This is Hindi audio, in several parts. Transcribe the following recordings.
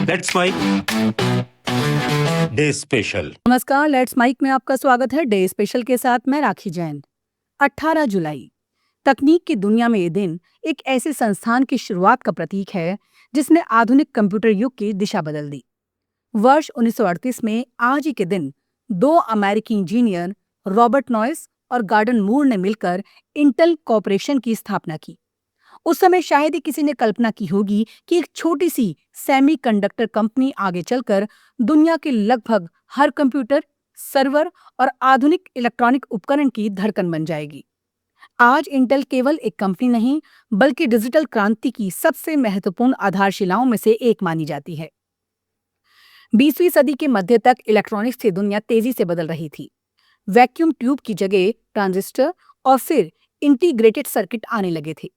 Let's Mic day special. नमस्कार, लेट्स माइक में आपका स्वागत है। डे स्पेशल के साथ मैं राखी जैन। 18 जुलाई तकनीक की दुनिया में ये दिन एक ऐसे संस्थान की शुरुआत का प्रतीक है जिसने आधुनिक कंप्यूटर युग की दिशा बदल दी। वर्ष 1938 में आज ही के दिन दो अमेरिकी इंजीनियर रॉबर्ट नॉइस और गॉर्डन मूर ने मिलकर इंटेल कॉर्पोरेशन की स्थापना की। उस समय शायद ही किसी ने कल्पना की होगी कि एक छोटी सी सेमीकंडक्टर कंपनी आगे चलकर दुनिया के लगभग हर कंप्यूटर, सर्वर और आधुनिक इलेक्ट्रॉनिक उपकरण की धड़कन बन जाएगी। आज इंटेल केवल एक कंपनी नहीं, बल्कि डिजिटल क्रांति की सबसे महत्वपूर्ण आधारशिलाओं में से एक मानी जाती है। 20वीं सदी के मध्य तक इलेक्ट्रॉनिक्स की दुनिया तेजी से बदल रही थी। वैक्यूम ट्यूब की जगह ट्रांजिस्टर और फिर इंटीग्रेटेड सर्किट आने लगे थे।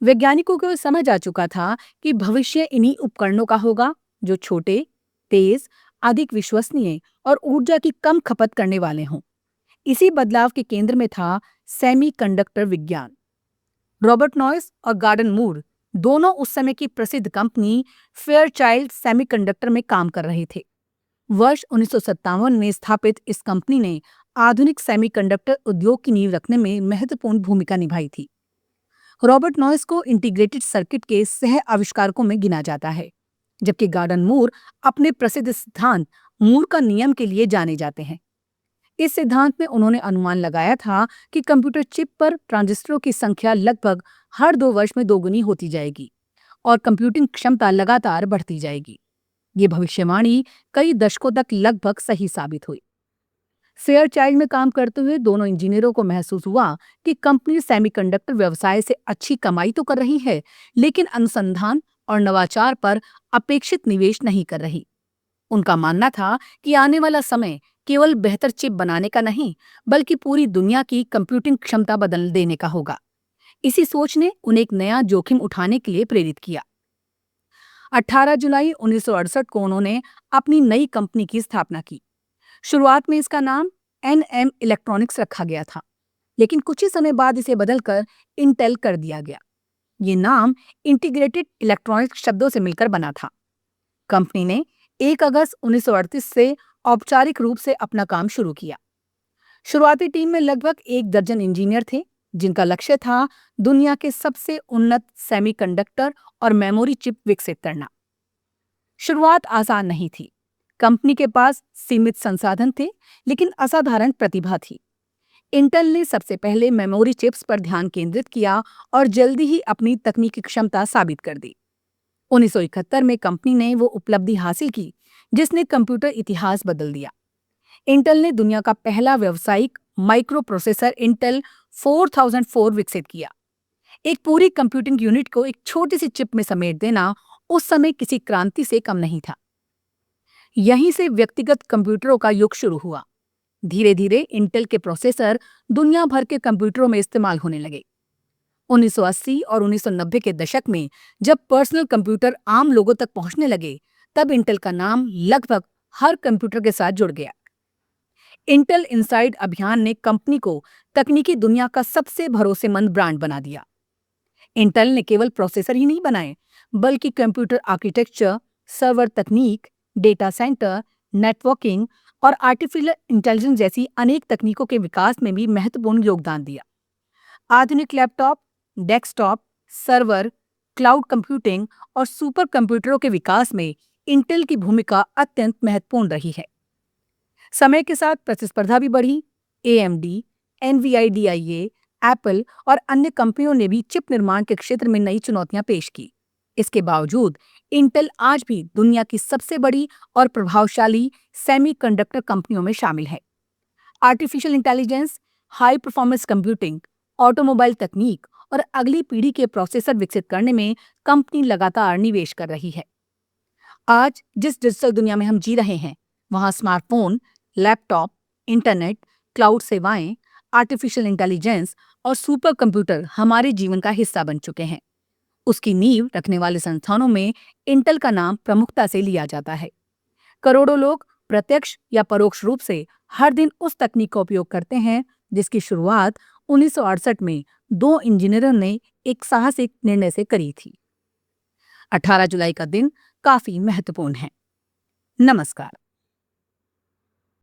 वैज्ञानिकों को समझ आ चुका था कि भविष्य इन्हीं उपकरणों का होगा जो छोटे, तेज, अधिक विश्वसनीय और ऊर्जा की कम खपत करने वाले हों। इसी बदलाव के केंद्र में था सेमीकंडक्टर विज्ञान। रॉबर्ट नॉइस और गॉर्डन मूर दोनों उस समय की प्रसिद्ध कंपनी फेयरचाइल्ड सेमीकंडक्टर में काम कर रहे थे। वर्ष 1957 में स्थापित इस कंपनी ने आधुनिक सेमीकंडक्टर उद्योग की नींव रखने में महत्वपूर्ण भूमिका निभाई थी। रॉबर्ट नॉइस को इंटीग्रेटेड सर्किट के सह आविष्कारकों में गिना जाता है, जबकि गॉर्डन मूर अपने प्रसिद्ध सिद्धांत मूर का नियम के लिए जाने जाते हैं। इस सिद्धांत में उन्होंने अनुमान लगाया था कि कंप्यूटर चिप पर ट्रांजिस्टरों की संख्या लगभग हर 2 वर्ष में दोगुनी होती जाएगी और कंप्यूटिंग क्षमता लगातार बढ़ती जाएगी। ये भविष्यवाणी कई दशकों तक लगभग सही साबित हुई। फेयरचाइल्ड में काम करते हुए दोनों इंजीनियरों को महसूस हुआ कि कंपनी सेमीकंडक्टर व्यवसाय से अच्छी कमाई तो कर रही है, लेकिन अनुसंधान और नवाचार पर अपेक्षित निवेश नहीं कर रही। उनका मानना था कि आने वाला समय केवल बेहतर चिप बनाने का नहीं, बल्कि पूरी दुनिया की कंप्यूटिंग क्षमता बदल देने का होगा। इसी सोच ने उन्हें एक नया जोखिम उठाने के लिए प्रेरित किया। 18 जुलाई 1968 को उन्होंने अपनी नई कंपनी की स्थापना की। शुरुआत में इसका नाम NM इलेक्ट्रॉनिक्स रखा गया था, लेकिन कुछ ही समय बाद इसे बदलकर इंटेल कर दिया गया। ये नाम इंटीग्रेटेड इलेक्ट्रॉनिक्स शब्दों से मिलकर बना था। कंपनी ने 1 अगस्त 1938 से औपचारिक रूप से अपना काम शुरू किया। शुरुआती टीम में लगभग 1 दर्जन इंजीनियर थे, जिनका लक्ष्य था दुनिया के सबसे उन्नत सेमीकंडक्टर और मेमोरी चिप विकसित करना। शुरुआत आसान नहीं थी। कंपनी के पास सीमित संसाधन थे, लेकिन असाधारण प्रतिभा थी। इंटेल ने सबसे पहले मेमोरी चिप्स पर ध्यान केंद्रित किया और जल्दी ही अपनी तकनीकी क्षमता साबित कर दी। 1971 में कंपनी ने वो उपलब्धि हासिल की जिसने कंप्यूटर इतिहास बदल दिया। इंटेल ने दुनिया का पहला व्यावसायिक माइक्रो प्रोसेसर इंटेल 4004 विकसित किया। एक पूरी कंप्यूटिंग यूनिट को एक छोटी सी चिप में समेट देना उस समय किसी क्रांति से कम नहीं था। यहीं से व्यक्तिगत कंप्यूटरों का युग शुरू हुआ। धीरे धीरे इंटेल के प्रोसेसर दुनिया भर के कंप्यूटरों में इस्तेमाल होने लगे। 1980 और 1990 के दशक में जब पर्सनल कंप्यूटर आम लोगों तक पहुंचने लगे, तब इंटेल का नाम लगभग हर कंप्यूटर के साथ जुड़ गया। इंटेल इनसाइड अभियान ने कंपनी को तकनीकी दुनिया का सबसे भरोसेमंद ब्रांड बना दिया। इंटेल ने केवल प्रोसेसर ही नहीं बनाए, बल्कि कंप्यूटर आर्किटेक्चर, सर्वर तकनीक, डेटा सेंटर, नेटवर्किंग और आर्टिफिशियल इंटेलिजेंस जैसी अनेक तकनीकों के विकास में भी महत्वपूर्ण योगदान दिया। आधुनिक laptop, desktop, server, cloud computing और सुपर कंप्यूटरों के विकास में इंटेल की भूमिका अत्यंत महत्वपूर्ण रही है। समय के साथ प्रतिस्पर्धा भी बढ़ी। AMD, NVIDIA, एप्पल और अन्य कंपनियों ने भी चिप निर्माण के क्षेत्र में नई चुनौतियां पेश की। इसके बावजूद इंटेल आज भी दुनिया की सबसे बड़ी और प्रभावशाली सेमीकंडक्टर कंपनियों में शामिल है। Artificial intelligence, high performance computing, automobile तकनीक और अगली पीढ़ी के प्रोसेसर विकसित करने में कंपनी लगातार निवेश कर रही है। आज जिस डिजिटल दुनिया में हम जी रहे हैं, वहां स्मार्टफोन, लैपटॉप, इंटरनेट, क्लाउड सेवाएं, आर्टिफिशियल इंटेलिजेंस और सुपर कंप्यूटर हमारे जीवन का हिस्सा बन चुके हैं। उसकी नींव रखने वाले संस्थानों में इंटेल का नाम प्रमुखता से लिया जाता है। करोड़ों लोग प्रत्यक्ष या परोक्ष रूप से हर दिन उस तकनीक का उपयोग करते हैं जिसकी शुरुआत 1968 में 2 इंजीनियरों ने एक साहसिक निर्णय से करी थी। 18 जुलाई का दिन काफी महत्वपूर्ण हैं। नमस्कार।